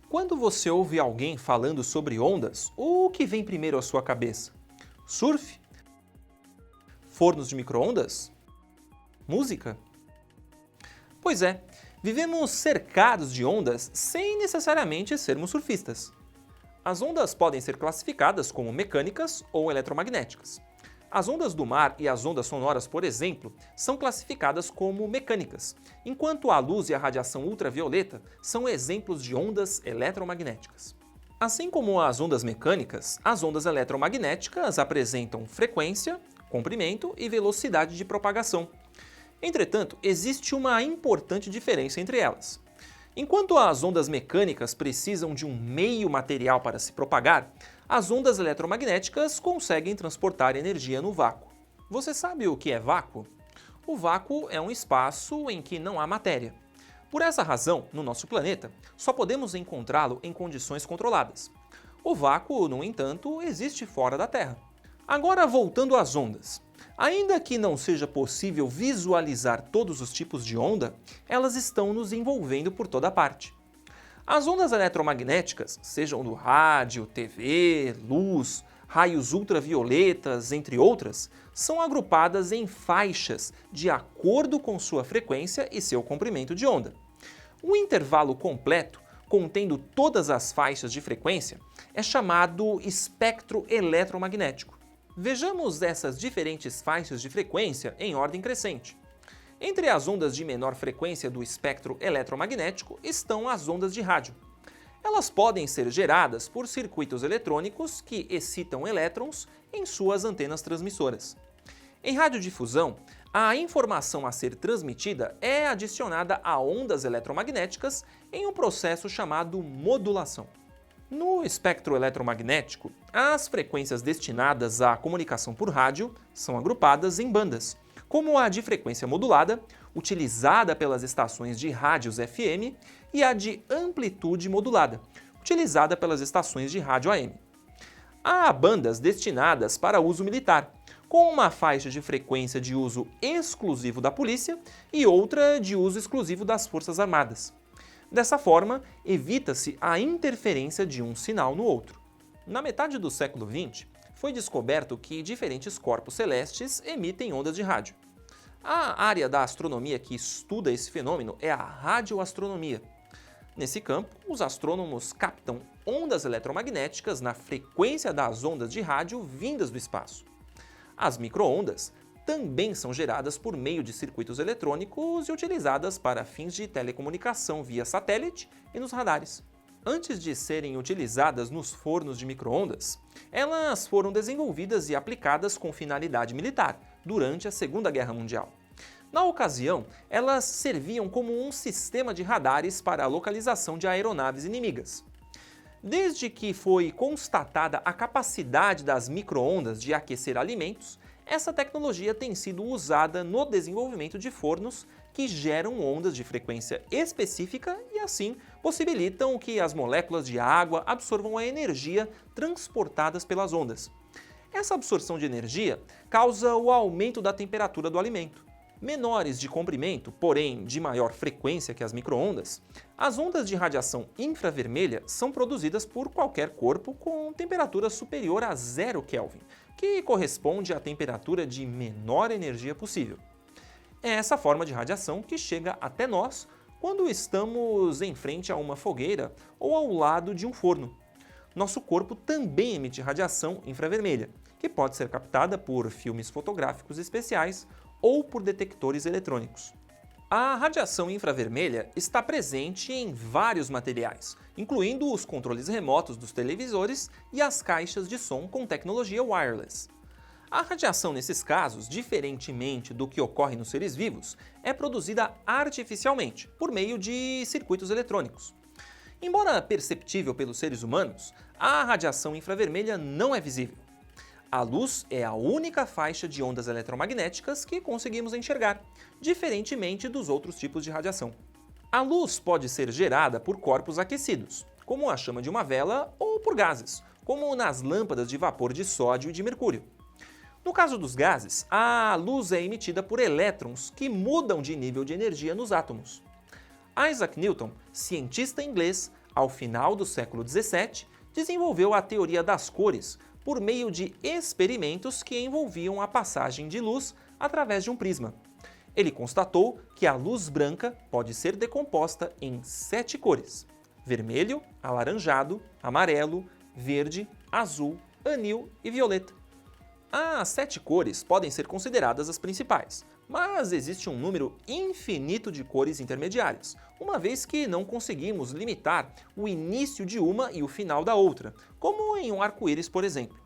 Quando você ouve alguém falando sobre ondas, o que vem primeiro à sua cabeça? Surf? Fornos de micro-ondas? Música? Pois é, vivemos cercados de ondas sem necessariamente sermos surfistas. As ondas podem ser classificadas como mecânicas ou eletromagnéticas. As ondas do mar e as ondas sonoras, por exemplo, são classificadas como mecânicas, enquanto a luz e a radiação ultravioleta são exemplos de ondas eletromagnéticas. Assim como as ondas mecânicas, as ondas eletromagnéticas apresentam frequência, comprimento e velocidade de propagação. Entretanto, existe uma importante diferença entre elas. Enquanto as ondas mecânicas precisam de um meio material para se propagar, as ondas eletromagnéticas conseguem transportar energia no vácuo. Você sabe o que é vácuo? O vácuo é um espaço em que não há matéria. Por essa razão, no nosso planeta, só podemos encontrá-lo em condições controladas. O vácuo, no entanto, existe fora da Terra. Agora, voltando às ondas. Ainda que não seja possível visualizar todos os tipos de onda, elas estão nos envolvendo por toda parte. As ondas eletromagnéticas, sejam do rádio, TV, luz, raios ultravioletas, entre outras, são agrupadas em faixas de acordo com sua frequência e seu comprimento de onda. O intervalo completo, contendo todas as faixas de frequência, é chamado espectro eletromagnético. Vejamos essas diferentes faixas de frequência em ordem crescente. Entre as ondas de menor frequência do espectro eletromagnético estão as ondas de rádio. Elas podem ser geradas por circuitos eletrônicos que excitam elétrons em suas antenas transmissoras. Em radiodifusão, a informação a ser transmitida é adicionada a ondas eletromagnéticas em um processo chamado modulação. No espectro eletromagnético, as frequências destinadas à comunicação por rádio são agrupadas em bandas, como a de frequência modulada, utilizada pelas estações de rádios FM, e a de amplitude modulada, utilizada pelas estações de rádio AM. Há bandas destinadas para uso militar, com uma faixa de frequência de uso exclusivo da polícia e outra de uso exclusivo das Forças Armadas. Dessa forma, evita-se a interferência de um sinal no outro. Na metade do século XX, foi descoberto que diferentes corpos celestes emitem ondas de rádio. A área da astronomia que estuda esse fenômeno é a radioastronomia. Nesse campo, os astrônomos captam ondas eletromagnéticas na frequência das ondas de rádio vindas do espaço. As micro-ondas também são geradas por meio de circuitos eletrônicos e utilizadas para fins de telecomunicação via satélite e nos radares. Antes de serem utilizadas nos fornos de micro-ondas, elas foram desenvolvidas e aplicadas com finalidade militar durante a Segunda Guerra Mundial. Na ocasião, elas serviam como um sistema de radares para a localização de aeronaves inimigas. Desde que foi constatada a capacidade das micro-ondas de aquecer alimentos, essa tecnologia tem sido usada no desenvolvimento de fornos que geram ondas de frequência específica e, assim, possibilitam que as moléculas de água absorvam a energia transportadas pelas ondas. Essa absorção de energia causa o aumento da temperatura do alimento. Menores de comprimento, porém de maior frequência que as micro-ondas, as ondas de radiação infravermelha são produzidas por qualquer corpo com temperatura superior a 0 Kelvin, que corresponde à temperatura de menor energia possível. É essa forma de radiação que chega até nós quando estamos em frente a uma fogueira ou ao lado de um forno. Nosso corpo também emite radiação infravermelha, que pode ser captada por filmes fotográficos especiais ou por detectores eletrônicos. A radiação infravermelha está presente em vários materiais, incluindo os controles remotos dos televisores e as caixas de som com tecnologia wireless. A radiação nesses casos, diferentemente do que ocorre nos seres vivos, é produzida artificialmente, por meio de circuitos eletrônicos. Embora perceptível pelos seres humanos, a radiação infravermelha não é visível. A luz é a única faixa de ondas eletromagnéticas que conseguimos enxergar, diferentemente dos outros tipos de radiação. A luz pode ser gerada por corpos aquecidos, como a chama de uma vela, ou por gases, como nas lâmpadas de vapor de sódio e de mercúrio. No caso dos gases, a luz é emitida por elétrons que mudam de nível de energia nos átomos. Isaac Newton, cientista inglês, ao final do século XVII, desenvolveu a teoria das cores por meio de experimentos que envolviam a passagem de luz através de um prisma. Ele constatou que a luz branca pode ser decomposta em 7 cores: vermelho, alaranjado, amarelo, verde, azul, anil e violeta. As 7 cores podem ser consideradas as principais, mas existe um número infinito de cores intermediárias, uma vez que não conseguimos limitar o início de uma e o final da outra, como em um arco-íris, por exemplo.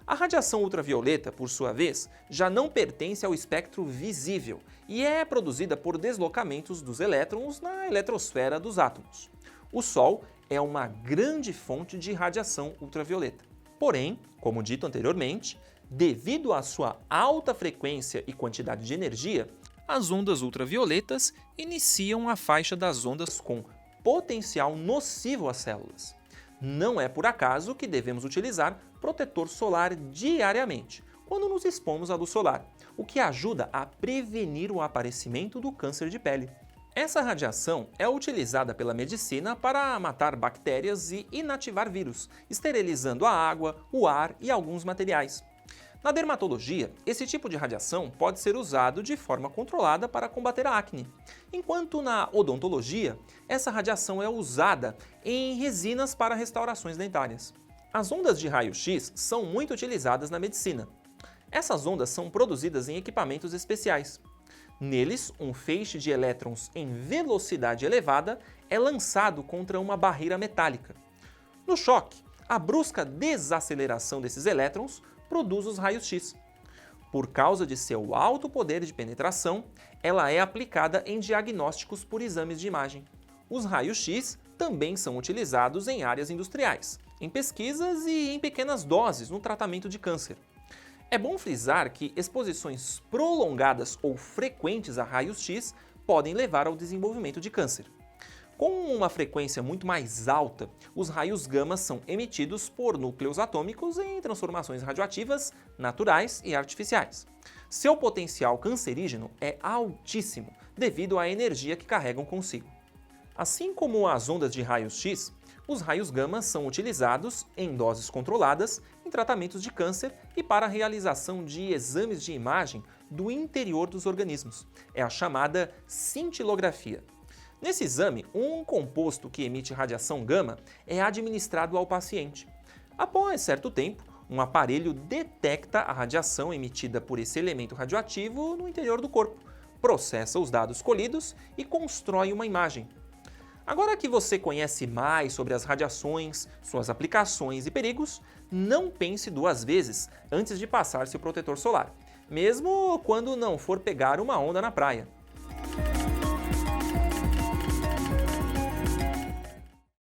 A radiação ultravioleta, por sua vez, já não pertence ao espectro visível e é produzida por deslocamentos dos elétrons na eletrosfera dos átomos. O Sol é uma grande fonte de radiação ultravioleta. Porém, como dito anteriormente, devido à sua alta frequência e quantidade de energia, as ondas ultravioletas iniciam a faixa das ondas com potencial nocivo às células. Não é por acaso que devemos utilizar protetor solar diariamente, quando nos expomos à luz solar, o que ajuda a prevenir o aparecimento do câncer de pele. Essa radiação é utilizada pela medicina para matar bactérias e inativar vírus, esterilizando a água, o ar e alguns materiais. Na dermatologia, esse tipo de radiação pode ser usado de forma controlada para combater a acne, enquanto na odontologia, essa radiação é usada em resinas para restaurações dentárias. As ondas de raio-x são muito utilizadas na medicina. Essas ondas são produzidas em equipamentos especiais. Neles, um feixe de elétrons em velocidade elevada é lançado contra uma barreira metálica. No choque, a brusca desaceleração desses elétrons produz os raios-x. Por causa de seu alto poder de penetração, ela é aplicada em diagnósticos por exames de imagem. Os raios-x também são utilizados em áreas industriais, em pesquisas e em pequenas doses no tratamento de câncer. É bom frisar que exposições prolongadas ou frequentes a raios-x podem levar ao desenvolvimento de câncer. Com uma frequência muito mais alta, os raios gama são emitidos por núcleos atômicos em transformações radioativas, naturais e artificiais. Seu potencial cancerígeno é altíssimo devido à energia que carregam consigo. Assim como as ondas de raios-x, os raios gama são utilizados em doses controladas em tratamentos de câncer e para a realização de exames de imagem do interior dos organismos. É a chamada cintilografia. Nesse exame, um composto que emite radiação gama é administrado ao paciente. Após certo tempo, um aparelho detecta a radiação emitida por esse elemento radioativo no interior do corpo, processa os dados colhidos e constrói uma imagem. Agora que você conhece mais sobre as radiações, suas aplicações e perigos, não pense 2 vezes antes de passar seu protetor solar, mesmo quando não for pegar uma onda na praia.